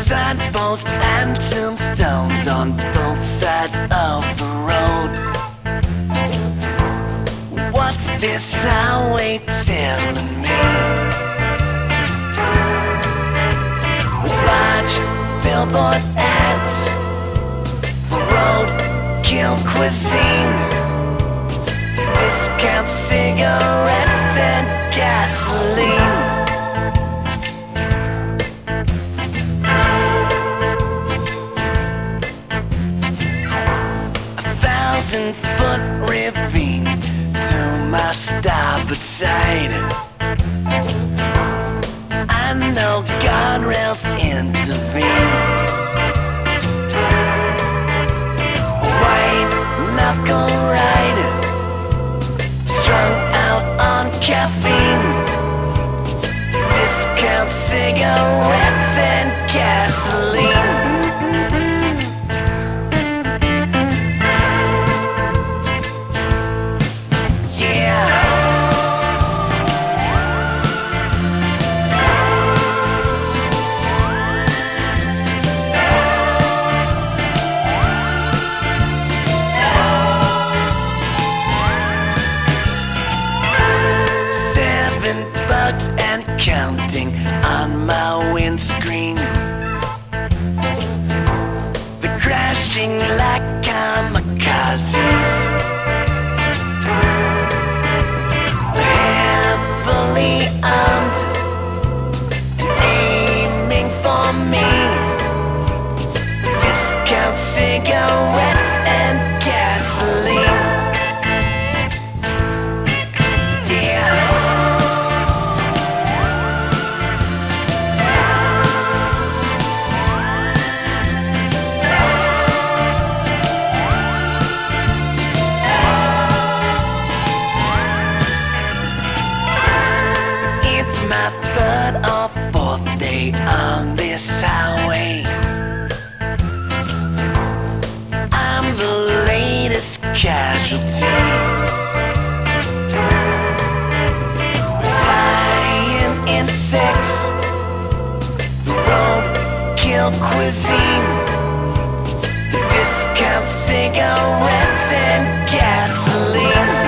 Signposts and tombstones on both sides of the road. What's this highway telling me? With large billboard ads for roadkill cuisine, discount cigarettes and gasoline. 1,000-foot ravine to my starboard side. I know guardrails intervene. White knuckle ride, strung out on caffeine, discount cigarettes and gasoline. And counting on my windscreen. They're crashing like kamikazes. They're heavily armed and aiming for me. Discount cigarettes and gasoline. My third or fourth day on this highway. I'm the latest casualty. Flying insects, the roadkill cuisine, the discount cigarettes and gasoline.